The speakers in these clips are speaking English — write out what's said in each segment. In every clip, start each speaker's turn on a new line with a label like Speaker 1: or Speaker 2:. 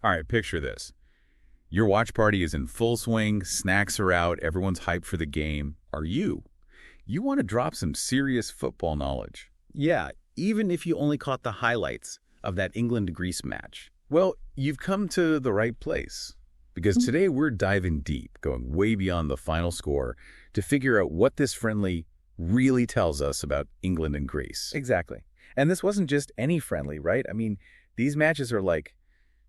Speaker 1: All right, picture this. Your watch party is in full swing, snacks are out, everyone's hyped for the game. Are you? You want to drop some serious football knowledge.
Speaker 2: Yeah, even if you only caught the highlights of that England-Greece match.
Speaker 1: Well, you've come to the right place. Because today we're diving deep, going way beyond the final score to figure out what this friendly really tells us about England and Greece.
Speaker 3: Exactly. And this wasn't just any friendly, right? I mean, these matches are like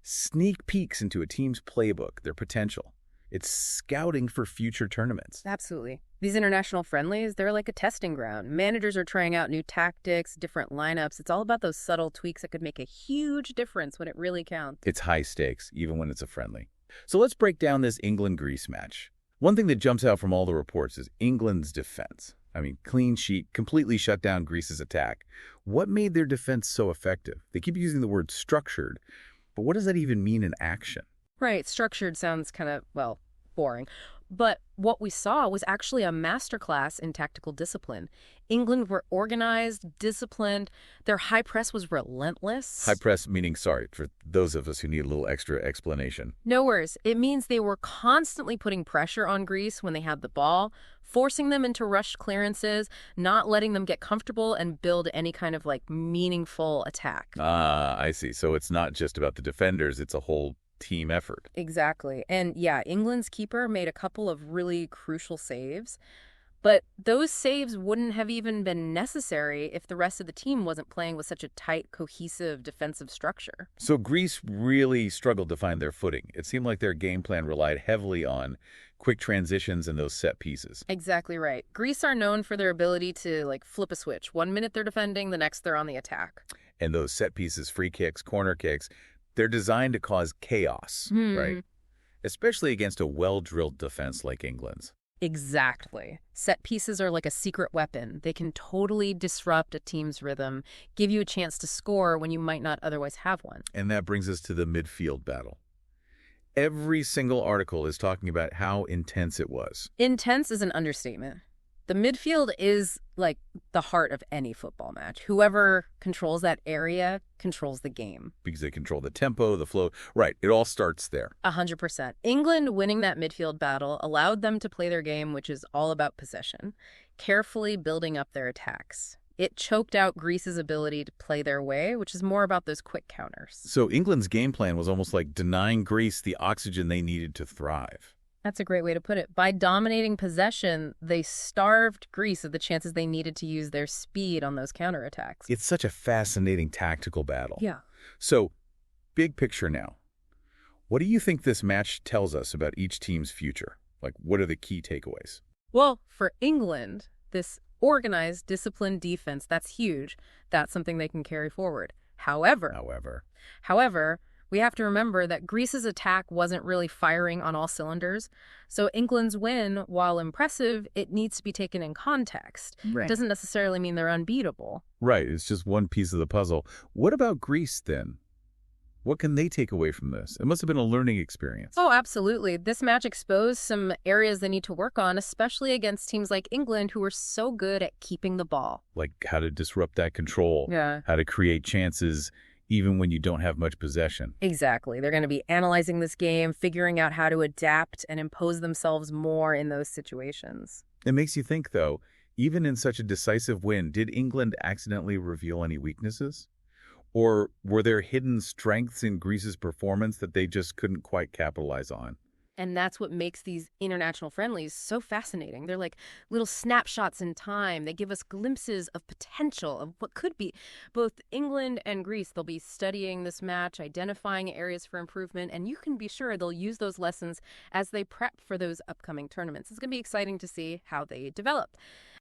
Speaker 3: sneak peeks into a team's playbook, their potential. It's scouting for future tournaments.
Speaker 4: Absolutely. These international friendlies, they're like a testing ground. Managers are trying out new tactics, different lineups. It's all about those subtle tweaks that could make a huge difference when it really counts.
Speaker 1: It's high stakes, even when it's a friendly. So let's break down this England-Greece match. One thing that jumps out from all the reports is England's defense. I mean, clean sheet, completely shut down Greece's attack. What made their defense so effective? They keep using the word structured, but what does that even mean in action?
Speaker 4: Right, structured sounds kind of, well, boring. But what we saw was actually a masterclass in tactical discipline. England were organized, disciplined. Their high press was relentless.
Speaker 1: High press meaning, sorry, for those of us who need a little extra explanation.
Speaker 4: No worries. It means they were constantly putting pressure on Greece when they had the ball, forcing them into rushed clearances, not letting them get comfortable and build any kind of like meaningful attack.
Speaker 1: Ah, I see. So it's not just about the defenders, it's a whole team effort.
Speaker 4: Exactly. And yeah, England's keeper made a couple of really crucial saves, but those saves wouldn't have even been necessary if the rest of the team wasn't playing with such a tight, cohesive defensive structure.
Speaker 1: So Greece really struggled to find their footing. It seemed like their game plan relied heavily on quick transitions and those set pieces.
Speaker 4: Exactly right. Greece are known for their ability to like flip a switch. 1 minute they're defending, the next they're on the attack.
Speaker 1: And those set pieces, free kicks, corner kicks, they're designed to cause chaos, right? Especially against a well-drilled defense like England's.
Speaker 4: Exactly. Set pieces are like a secret weapon. They can totally disrupt a team's rhythm, give you a chance to score when you might not otherwise have one.
Speaker 1: And that brings us to the midfield battle. Every single article is talking about how intense it was.
Speaker 4: Intense is an understatement. The midfield is like the heart of any football match. Whoever controls that area controls the game.
Speaker 1: Because they control the tempo, the flow. Right, it all starts there.
Speaker 4: 100%. England winning that midfield battle allowed them to play their game, which is all about possession, carefully building up their attacks. It choked out Greece's ability to play their way, which is more about those quick counters.
Speaker 1: So England's game plan was almost like denying Greece the oxygen they needed to thrive.
Speaker 4: That's a great way to put it. By dominating possession, they starved Greece of the chances they needed to use their speed on those counterattacks.
Speaker 1: It's such a fascinating tactical battle.
Speaker 4: Yeah.
Speaker 1: So, big picture now. What do you think this match tells us about each team's future? Like, what are the key takeaways?
Speaker 4: Well, for England, this organized, disciplined defense, that's huge. That's something they can carry forward. However, we have to remember that Greece's attack wasn't really firing on all cylinders. So England's win, while impressive, it needs to be taken in context.
Speaker 3: Right.
Speaker 4: It doesn't necessarily mean they're unbeatable.
Speaker 1: Right, it's just one piece of the puzzle. What about Greece, then? What can they take away from this? It must have been a learning experience.
Speaker 4: Oh, absolutely. This match exposed some areas they need to work on, especially against teams like England, who are so good at keeping the ball.
Speaker 1: Like how to disrupt that control, how to create chances even when you don't have much possession.
Speaker 4: Exactly. They're going to be analyzing this game, figuring out how to adapt and impose themselves more in those situations.
Speaker 1: It makes you think, though, even in such a decisive win, did England accidentally reveal any weaknesses? Or were there hidden strengths in Greece's performance that they just couldn't quite capitalize on?
Speaker 4: And that's what makes these international friendlies so fascinating. They're like little snapshots in time. They give us glimpses of potential of what could be. Both England and Greece, they'll be studying this match, identifying areas for improvement, and you can be sure they'll use those lessons as they prep for those upcoming tournaments. It's going to be exciting to see how they develop.